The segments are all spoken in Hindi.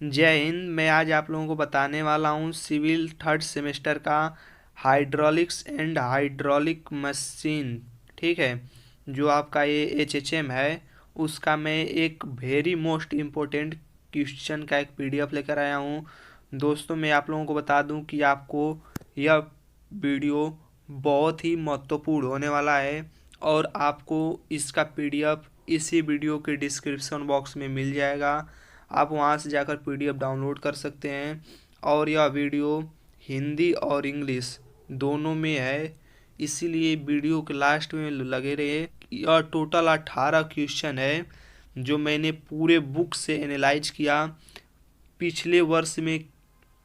जय हिंद। मैं आज आप लोगों को बताने वाला हूँ सिविल थर्ड सेमेस्टर का हाइड्रोलिक्स एंड हाइड्रोलिक मशीन। ठीक है, जो आपका ये एचएचएम है उसका मैं एक वेरी मोस्ट इम्पोर्टेंट क्वेश्चन का एक पीडीएफ लेकर आया हूँ। दोस्तों, मैं आप लोगों को बता दूँ कि आपको यह वीडियो बहुत ही महत्वपूर्ण होने वाला है और आपको इसका पीडीएफ इसी वीडियो के डिस्क्रिप्शन बॉक्स में मिल जाएगा। आप वहां से जाकर पीडीएफ डाउनलोड कर सकते हैं और यह वीडियो हिंदी और इंग्लिश दोनों में है, इसीलिए वीडियो के लास्ट में लगे रहिए। यह टोटल 18 क्वेश्चन है जो मैंने पूरे बुक से एनालाइज किया, पिछले वर्ष में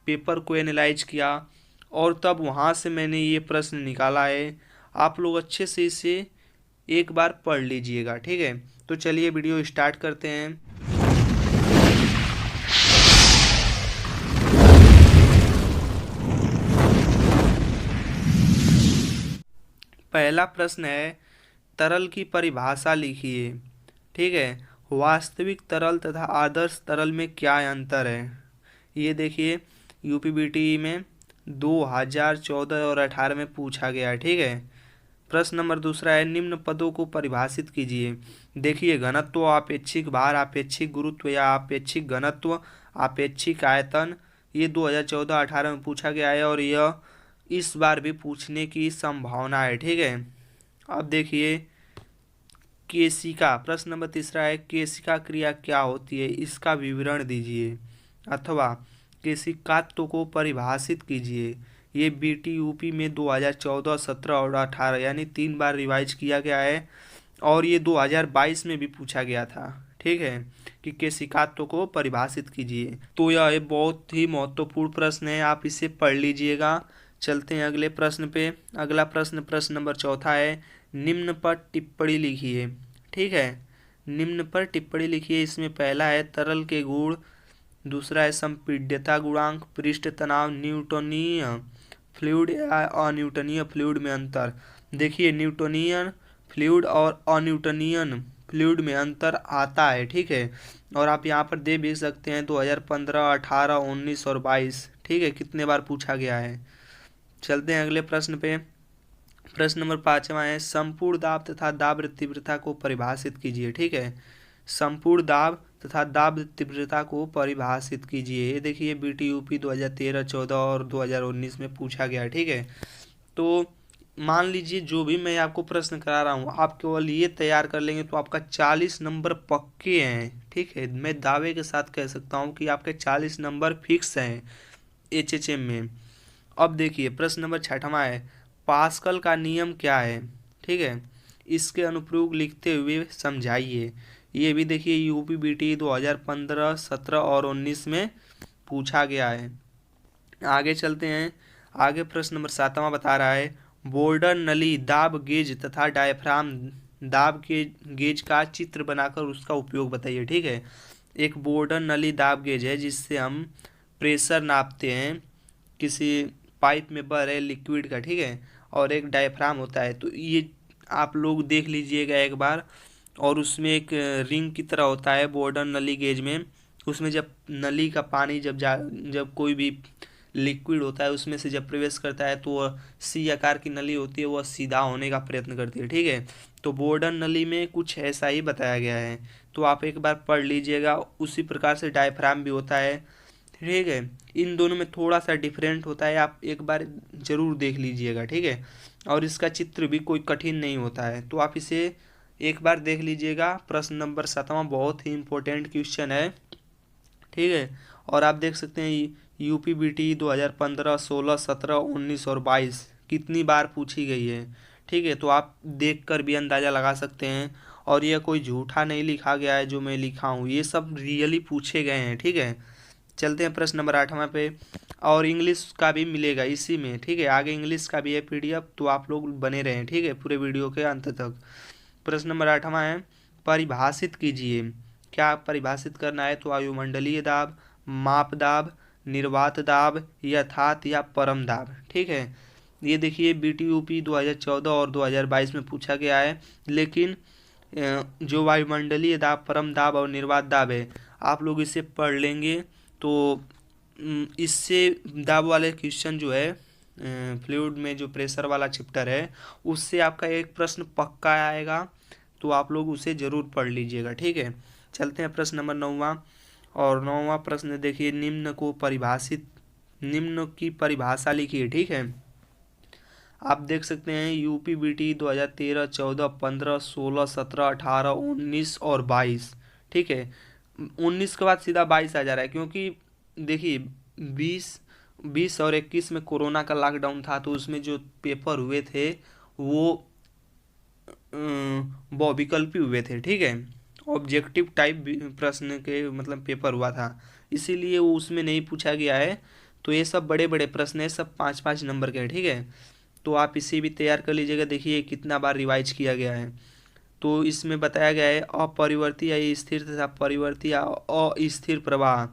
पेपर को एनालाइज किया और तब वहाँ से मैंने ये प्रश्न निकाला है। आप लोग अच्छे से इसे एक बार पढ़ लीजिएगा। ठीक है, तो चलिए वीडियो स्टार्ट करते हैं। पहला प्रश्न है, तरल की परिभाषा लिखिए। ठीक है, वास्तविक तरल तथा आदर्श तरल में क्या अंतर है। ये देखिए यूपीबीटी में 2014 और 18 में पूछा गया है। ठीक है, प्रश्न नंबर दूसरा है, निम्न पदों को परिभाषित कीजिए। देखिए, घनत्व, आपेक्षिक भार, आपेक्षिक गुरुत्व या आपेक्षिक घनत्व, आपेक्षिक आयतन, ये 2014-18 में पूछा गया है और यह इस बार भी पूछने की संभावना है। ठीक है, अब देखिए केशिका, प्रश्न नंबर तीसरा है, केशिका क्रिया क्या होती है, इसका विवरण दीजिए अथवा केशिकात्व को परिभाषित कीजिए। ये बीटीयूपी में 2014, 17 और 18 यानी 3 बार रिवाइज किया गया है और ये 2022 में भी पूछा गया था। ठीक है, कि केशिकात्व को परिभाषित कीजिए। तो यह एक बहुत ही महत्वपूर्ण प्रश्न है, आप इसे पढ़ लीजिएगा। चलते हैं अगले प्रश्न पे। अगला प्रश्न, प्रश्न नंबर चौथा है, निम्न पर टिप्पणी लिखिए। ठीक है, निम्न पर टिप्पणी लिखिए। इसमें पहला है तरल के गुण, दूसरा है संपीड्यता गुणांक, पृष्ठ तनाव, न्यूटोनीय फ्लूइड या अन्यूटनीय फ्लूइड में अंतर। देखिए, न्यूटोनियन फ्लूइड और अन्यूटनियन फ्लूइड में अंतर आता है। ठीक है, और आप यहाँ पर दे भी सकते हैं 2015, 18, 19 और 22। ठीक है, कितने बार पूछा गया है। चलते हैं अगले प्रश्न पे। प्रश्न नंबर 5वां है, संपूर्ण दाब तथा दाब तीव्रता को परिभाषित कीजिए। ठीक है, संपूर्ण दाब तथा दाब तीव्रता को परिभाषित कीजिए। ये देखिए बीटीयूपी 2013, 14 और 2019 में पूछा गया है। ठीक है, तो मान लीजिए जो भी मैं आपको प्रश्न करा रहा हूँ आप केवल ये तैयार कर लेंगे तो आपका 40 नंबर पक्के हैं। ठीक है, मैं दावे के साथ कह सकता हूँ कि आपके 40 नंबर फिक्स हैं एचएचएम में। अब देखिए प्रश्न नंबर 6वां है, पास्कल का नियम क्या है। ठीक है, इसके अनुप्रयोग लिखते हुए समझाइए। ये भी देखिए यूपीबीटी 2015, 17 और 19 में पूछा गया है। आगे चलते हैं। आगे प्रश्न नंबर 7वां बता रहा है, बोर्डर नली, दाब गेज तथा डायफ्राम दाब के गेज का चित्र बनाकर उसका उपयोग बताइए। ठीक है, एक बोर्डर नली दाब गेज है जिससे हम प्रेशर नापते हैं किसी पाइप में बह रहे लिक्विड का। ठीक है, और एक डायफ्राम होता है, तो ये आप लोग देख लीजिएगा एक बार। और उसमें एक रिंग की तरह होता है बोर्डर नली गेज में, उसमें जब नली का पानी जब कोई भी लिक्विड होता है उसमें से जब प्रवेश करता है तो वह सी आकार की नली होती है, वह सीधा होने का प्रयत्न करती है। ठीक है, तो बोर्डर नली में कुछ ऐसा ही बताया गया है, तो आप एक बार पढ़ लीजिएगा। उसी प्रकार से डायफ्राम भी होता है। ठीक है, इन दोनों में थोड़ा सा डिफरेंट होता है, आप एक बार ज़रूर देख लीजिएगा। ठीक है, और इसका चित्र भी कोई कठिन नहीं होता है, तो आप इसे एक बार देख लीजिएगा। प्रश्न नंबर 7वां बहुत ही इम्पोर्टेंट क्वेश्चन है। ठीक है, और आप देख सकते हैं यूपीबीटी 2015, 16, 17, 19 और 22 कितनी बार पूछी गई है। ठीक है, तो आप देख कर भी अंदाज़ा लगा सकते हैं, और यह कोई झूठा नहीं लिखा गया है जो मैं लिखा हूँ, ये सब रियली पूछे गए हैं। ठीक है, चलते हैं प्रश्न नंबर 8वां पे। और इंग्लिश का भी मिलेगा इसी में। ठीक है, आगे इंग्लिश का भी है पीडीएफ, तो आप लोग बने रहें। ठीक है, पूरे वीडियो के अंत तक। प्रश्न नंबर 8वां है, परिभाषित कीजिए। क्या परिभाषित करना है, तो वायुमंडलीय दाब, माप दाब, निर्वात दाब, यथार्थ या परम दाब। ठीक है, ये देखिए बीटीयूपी 2014 और 2022 में पूछा गया है, लेकिन जो वायुमंडलीय दाब, परम दाब और निर्वात दाब है आप लोग इसे पढ़ लेंगे तो इससे दाब वाले क्वेश्चन जो है फ्लूइड में जो प्रेशर वाला चैप्टर है उससे आपका एक प्रश्न पक्का आएगा, तो आप लोग उसे ज़रूर पढ़ लीजिएगा। ठीक है, चलते हैं प्रश्न नंबर 9वां। और 9वां प्रश्न देखिए, निम्न की परिभाषा लिखिए। ठीक है, आप देख सकते हैं यूपी बीटी 2013, 14, 15, 16, 17, 18, 19 और 22। ठीक है, 19 के बाद सीधा 22 आ जा रहा है, क्योंकि देखिए 20 और 21 में कोरोना का लॉकडाउन था, तो उसमें जो पेपर हुए थे वो बहुविकल्पी हुए थे। ठीक है, ऑब्जेक्टिव टाइप प्रश्न के मतलब पेपर हुआ था, इसीलिए वो उसमें नहीं पूछा गया है। तो ये सब बड़े बड़े प्रश्न है, सब 5-5 नंबर के हैं। ठीक है, तो आप इसे भी तैयार कर लीजिएगा। देखिए कितना बार रिवाइज किया गया है। तो इसमें बताया गया है अपरिवर्ती या स्थिर तथा परिवर्ती या अस्थिर प्रवाह।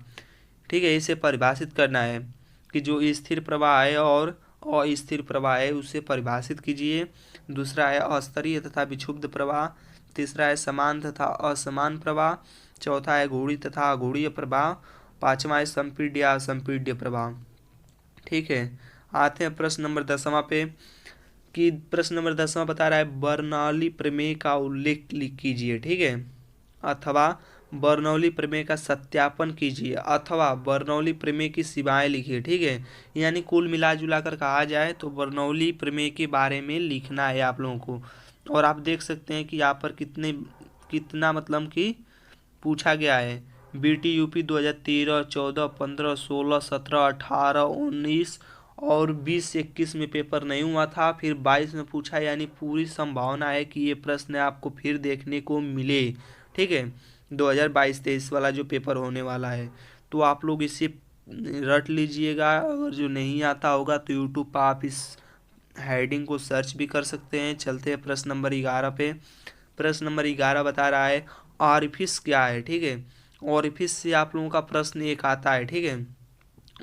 ठीक है, इसे परिभाषित करना है कि जो स्थिर प्रवाह है और अस्थिर प्रवाह है उसे परिभाषित कीजिए। दूसरा है अस्तरीय तथा विक्षुब्ध प्रवाह। तीसरा है समान तथा असमान प्रवाह। चौथा है घूर्णी तथा अघूर्णीय प्रवाह। पांचवा है संपीड्य या असंपीड्य प्रवाह। ठीक है, आते हैं प्रश्न नंबर 10वां पे, कि प्रश्न नंबर 10वां बता रहा है बर्नौली प्रमेय का उल्लेख कीजिए। ठीक है, अथवा बर्नौली प्रमेय का सत्यापन कीजिए, अथवा बर्नौली प्रमेय की सीमाएं लिखिए। ठीक है, यानी कुल मिला जुला कर कहा जाए तो बर्नौली प्रमेय के बारे में लिखना है आप लोगों को। और आप देख सकते हैं कि यहाँ पर कितना मतलब कि पूछा गया है। बीटी यूपी 2013, 14, 15, 16, 17, 18, 19 और 20-21 में पेपर नहीं हुआ था, फिर 22 में पूछा, यानी पूरी संभावना है कि ये प्रश्न आपको फिर देखने को मिले। ठीक है, 2022-23 वाला जो पेपर होने वाला है, तो आप लोग इसे रट लीजिएगा। अगर जो नहीं आता होगा तो यूट्यूब पर आप इस हेडिंग को सर्च भी कर सकते हैं। चलते हैं प्रश्न नंबर 11 पे। प्रश्न नंबर 11 बता रहा है ऑरिफिस क्या है। ठीक है, ऑरिफिस से आप लोगों का प्रश्न एक आता है। ठीक है,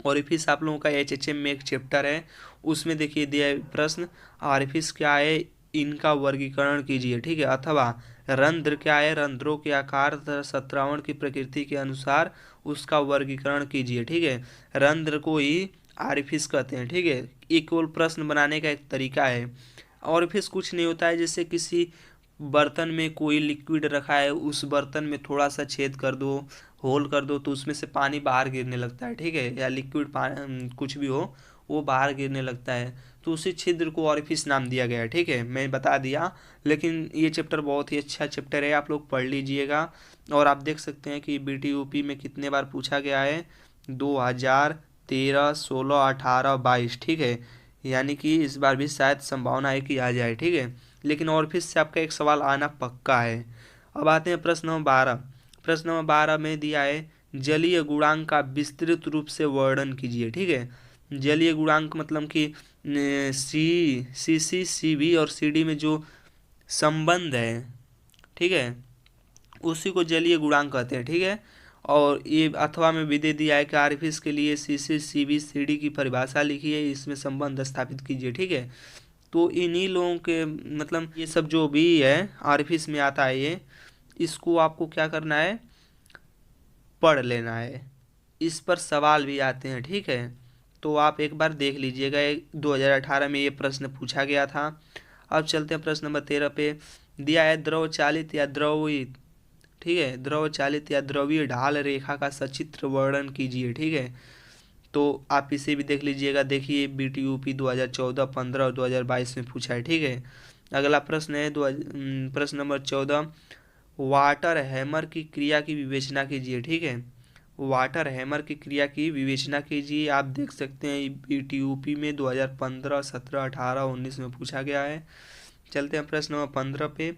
ऑरिफिस आप लोगों का एचएचएम में एक चैप्टर है, उसमें देखिए दिया है प्रश्न ऑरिफिस क्या है, इनका वर्गीकरण कीजिए। ठीक है, अथवा रंध्र क्या है, रंध्रों के आकार तथा सत्रावण की प्रकृति के अनुसार उसका वर्गीकरण कीजिए। ठीक है, रंध्र को ही ऑरिफिस कहते हैं। ठीक है, ये केवल प्रश्न बनाने का एक तरीका है। ऑरिफिस कुछ नहीं होता है, जैसे किसी बर्तन में कोई लिक्विड रखा है, उस बर्तन में थोड़ा सा छेद कर दो, होल कर दो, तो उसमें से पानी बाहर गिरने लगता है। ठीक है, या लिक्विड कुछ भी हो वो बाहर गिरने लगता है, तो उसी छिद्र को ऑरिफिस नाम दिया गया है। ठीक है, मैं बता दिया, लेकिन ये चैप्टर बहुत ही अच्छा चैप्टर है, आप लोग पढ़ लीजिएगा। और आप देख सकते हैं कि बीटी यूपी में कितने बार पूछा गया है, 2013, 16, 18, 22। ठीक है, यानी कि इस बार भी शायद संभावना है कि आ जाए। ठीक है, लेकिन और फिर से आपका एक सवाल आना पक्का है। अब आते हैं प्रश्न नंबर 12। प्रश्न नंबर 12 में दिया है जलीय गुणांक का विस्तृत रूप से वर्णन कीजिए। ठीक है, जलीय गुणांक मतलब कि सी सी बी और सी डी में जो संबंध है, ठीक है, उसी को जलीय गुणांक कहते हैं। ठीक है, और ये अथवा में भी दे दिया है कि आरफिस के लिए सी बी सी डी की परिभाषा लिखी है, इसमें संबंध स्थापित कीजिए। ठीक है, तो इन्हीं लोगों के मतलब ये सब जो भी है आरफिस में आता है, ये इसको आपको क्या करना है, पढ़ लेना है। इस पर सवाल भी आते हैं। ठीक है, तो आप एक बार देख लीजिएगा, 2018 में ये प्रश्न पूछा गया था। अब चलते हैं प्रश्न नंबर 13 पे। दिया है द्रव चालित या द्रवीय, ठीक है, द्रव चालित या द्रवीय ढाल रेखा का सचित्र वर्णन कीजिए। ठीक है, तो आप इसे भी देख लीजिएगा। देखिए बीटी यूपी 2014, 15 और 2022 में पूछा है। ठीक है, अगला प्रश्न है प्रश्न नंबर 14, वाटर हैमर की क्रिया की विवेचना कीजिए। ठीक है, वाटर हैमर की क्रिया की विवेचना कीजिए। आप देख सकते हैं बीटी यूपी में 2015, 17, 18, 19 में पूछा गया है। चलते हैं प्रश्न नंबर 15 पे।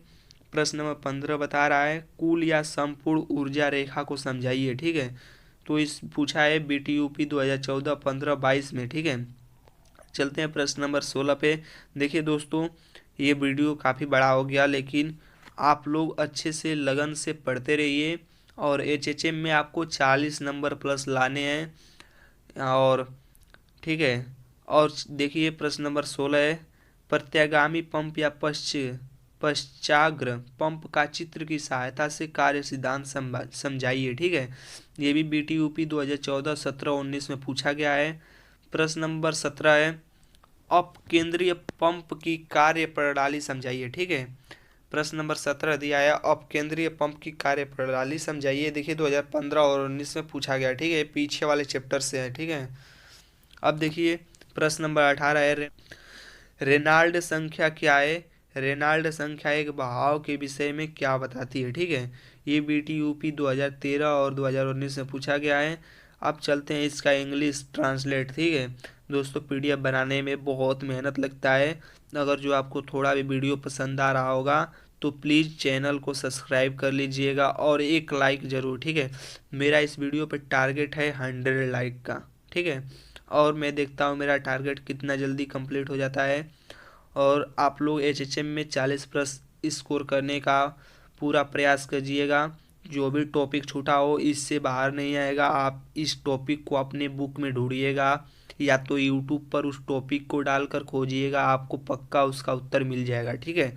प्रश्न नंबर 15 बता रहा है कुल या संपूर्ण ऊर्जा रेखा को समझाइए। ठीक है, तो इस पूछा है बीटी यूपी 2014, 15, 22 में। ठीक है, चलते हैं प्रश्न नंबर 16 पे। देखिए दोस्तों, ये वीडियो काफ़ी बड़ा हो गया, लेकिन आप लोग अच्छे से लगन से पढ़ते रहिए, और एचएचएम में आपको 40 नंबर प्लस लाने हैं। और ठीक है, और देखिए प्रश्न नंबर 16 है प्रत्यागामी पंप या पश्चाग्र पंप का चित्र की सहायता से कार्य सिद्धांत समझाइए। ठीक है, ये भी BTUP 2014, 17, 19 में पूछा गया है। प्रश्न नंबर 17 है अपकेंद्रीय पंप की कार्य प्रणाली समझाइए। ठीक है, प्रश्न नंबर 17 दिया है अपकेंद्रीय पंप की कार्य प्रणाली समझाइए। देखिए 2015 और 19 में पूछा गया। ठीक है, पीछे वाले चैप्टर से है। ठीक है, अब देखिए प्रश्न नंबर 18 है रेनाल्ड संख्या क्या है। रेनाल्ड संख्या एक बहाव के विषय में क्या बताती है। ठीक है, ये BTUP 2013 और 2019 में पूछा गया है। अब चलते हैं इसका इंग्लिश ट्रांसलेट। ठीक है दोस्तों, PDF बनाने में बहुत मेहनत लगता है। अगर जो आपको थोड़ा भी वीडियो पसंद आ रहा होगा तो प्लीज़ चैनल को सब्सक्राइब कर लीजिएगा और एक लाइक ज़रूर। ठीक है, मेरा इस वीडियो पर टारगेट है 100 लाइक का। ठीक है, और मैं देखता हूँ मेरा टारगेट कितना जल्दी कंप्लीट हो जाता है। और आप लोग HHM में 40+ स्कोर करने का पूरा प्रयास कीजिएगा। जो भी टॉपिक छूटा हो इससे बाहर नहीं आएगा। आप इस टॉपिक को अपने बुक में ढूंढिएगा या तो यूट्यूब पर उस टॉपिक को डालकर खोजिएगा, आपको पक्का उसका उत्तर मिल जाएगा। ठीक है,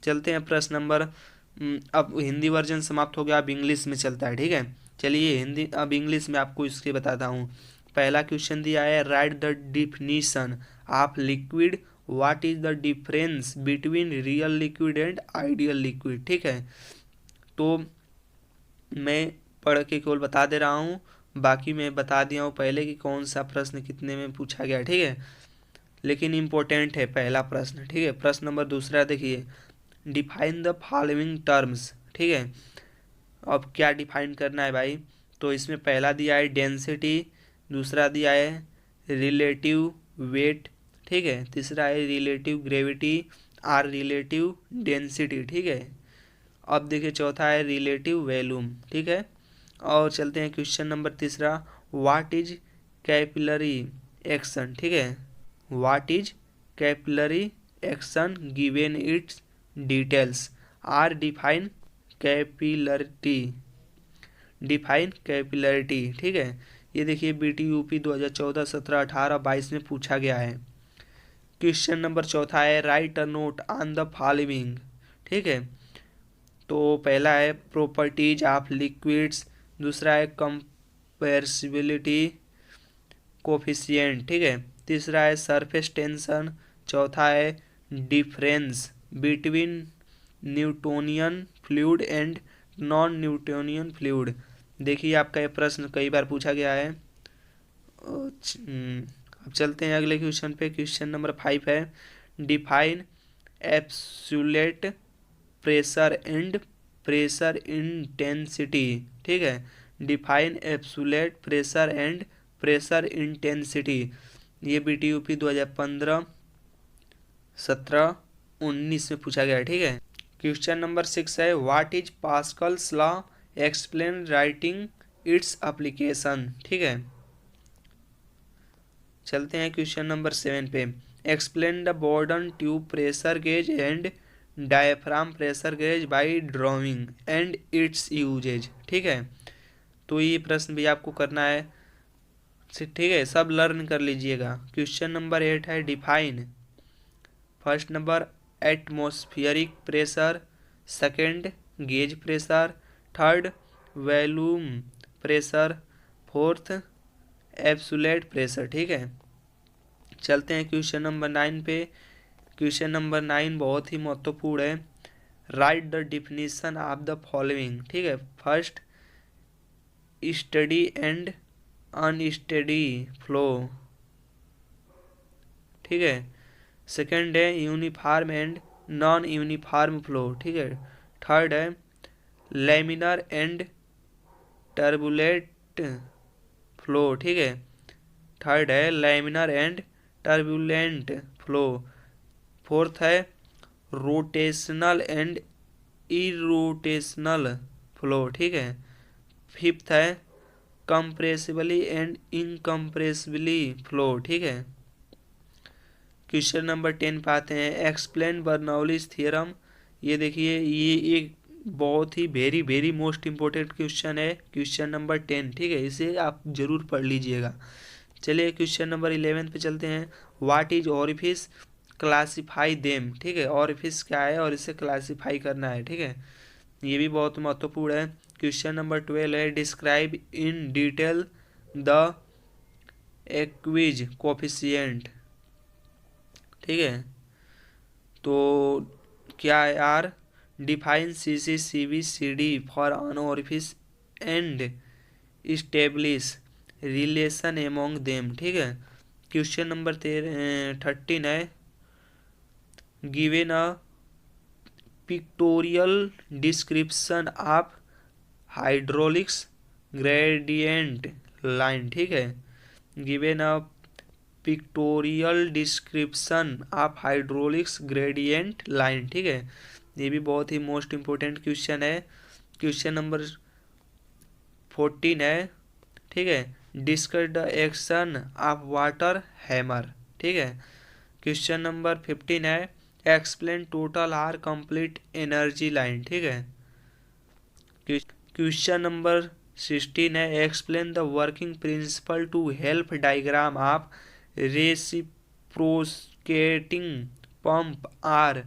चलते हैं प्रश्न नंबर अब हिंदी वर्जन समाप्त हो गया, अब इंग्लिश में चलता है। ठीक है, चलिए हिंदी अब इंग्लिश में आपको इसके बताता हूँ। पहला क्वेश्चन दिया है right the definition of liquid, what is the difference between real liquid and ideal liquid. ठीक है, तो मैं पढ़ के केवल बता दे रहा हूँ, बाकी मैं बता दिया हूँ पहले कि कौन सा प्रश्न कितने में पूछा गया। ठीक है, लेकिन इम्पोर्टेंट है पहला प्रश्न। ठीक है, प्रश्न नंबर दूसरा देखिए डिफाइन द फॉलोइंग टर्म्स। ठीक है, अब क्या डिफाइन करना है भाई, तो इसमें पहला दिया है डेंसिटी, दूसरा दिया है रिलेटिव वेट। ठीक है, तीसरा है रिलेटिव ग्रेविटी और रिलेटिव डेंसिटी। ठीक है, अब देखिए चौथा है रिलेटिव वॉल्यूम। ठीक है, और चलते हैं क्वेश्चन नंबर तीसरा व्हाट इज कैपिलरी एक्शन। ठीक है, what is capillary action given its details or define capillarity. Define capillarity. ठीक है, ये देखिए BTUP 2014, 17, 18, 22 में पूछा गया है। क्वेश्चन नंबर चौथा है right a note on the following. ठीक है, तो पहला है प्रॉपर्टीज ऑफ लिक्विड्स, दूसरा है कंप्रेसिबिलिटी कोफिशिएंट। ठीक है, तीसरा है सरफेस टेंशन, चौथा है difference between Newtonian fluid and non Newtonian fluid. देखिए आपका ये प्रश्न कई बार पूछा गया है। अब चलते हैं अगले क्वेश्चन पे। क्वेश्चन नंबर 5 है define absolute pressure and pressure intensity. ठीक है, define absolute pressure and pressure intensity. ये BTUP 2015, 17, 19 में पूछा गया है। ठीक है, क्वेश्चन नंबर 6 है what is Pascal's law explain writing its application. ठीक है, चलते हैं क्वेश्चन नंबर 7 पे explain the Bourdon tube pressure gauge and diaphragm pressure gauge by drawing and its usages. ठीक है, तो ये प्रश्न भी आपको करना है। ठीक है, सब लर्न कर लीजिएगा। क्वेश्चन नंबर 8 है define first number atmospheric pressure, second gauge pressure, third volume pressure, fourth absolute pressure. ठीक है, चलते हैं क्वेश्चन नंबर 9 पे। क्वेश्चन नंबर 9 बहुत ही महत्वपूर्ण है right the definition of the following. ठीक है, first study and unsteady flow. ठीक है, सेकंड है uniform and non uniform flow. ठीक है, थर्ड है लैमिनार एंड टर्बुलेंट फ्लो। ठीक है, थर्ड है laminar and turbulent flow. Fourth है रोटेशनल एंड इरोटेशनल फ्लो। ठीक है, फिफ्थ है कंप्रेसिबली एंड इनकम्प्रेसिबली फ्लो। ठीक है, क्वेश्चन नंबर 10 पे आते हैं एक्सप्लेन बर्नौलीज थ्योरम। ये देखिए ये एक बहुत ही very very most important question है, क्वेश्चन नंबर 10। ठीक है, इसे आप जरूर पढ़ लीजिएगा। चलिए क्वेश्चन नंबर 11 पे चलते हैं what is orifice classify them, ठीक है, ऑरिफिस क्या है और इसे क्लासिफाई करना है, ठीक है, ये भी बहुत महत्वपूर्ण है। क्वेश्चन नंबर 12 है डिस्क्राइब इन डिटेल द एक्विज कोफिशिएंट, ठीक है, तो क्या है यार, define C C C B C D for an orifice and establish relation among them, ठीक है। क्वेश्चन नंबर 13 है given a pictorial description of hydraulics gradient line, ठीक है, given a pictorial description of hydraulics gradient line, ठीक है, ये भी बहुत ही मोस्ट इम्पोर्टेंट क्वेश्चन है। क्वेश्चन नंबर 14 है, ठीक है, discuss the action of water hammer, ठीक है। क्वेश्चन नंबर 15 है explain total or complete energy line, ठीक है। क्वेश्चन नंबर 16 है explain the working principle to help diagram of reciprocating pump or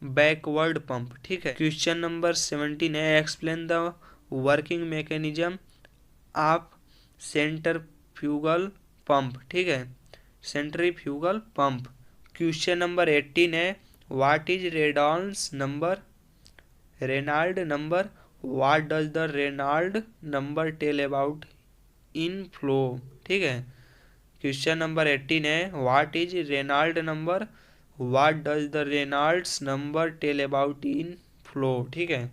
backward pump, ठीक है। क्वेश्चन नंबर 17 है explain the working mechanism of centrifugal pump, ठीक है, सेंट्रीफ्यूगल पंप। क्वेश्चन नंबर 18 है what is Reynold number what does the Reynold number tell about in flow, ठीक है। क्वेश्चन नंबर 18 है what is Reynold number what does the Reynolds number tell about in flow, ठीक है।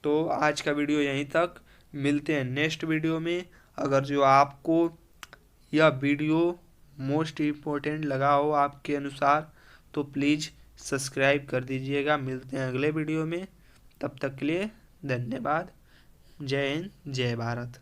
तो आज का वीडियो यहीं तक, मिलते हैं नेक्स्ट वीडियो में। अगर जो आपको यह वीडियो मोस्ट इम्पोर्टेंट लगा हो आपके अनुसार तो प्लीज़ सब्सक्राइब कर दीजिएगा। मिलते हैं अगले वीडियो में, तब तक के लिए धन्यवाद। जय हिंद, जय भारत।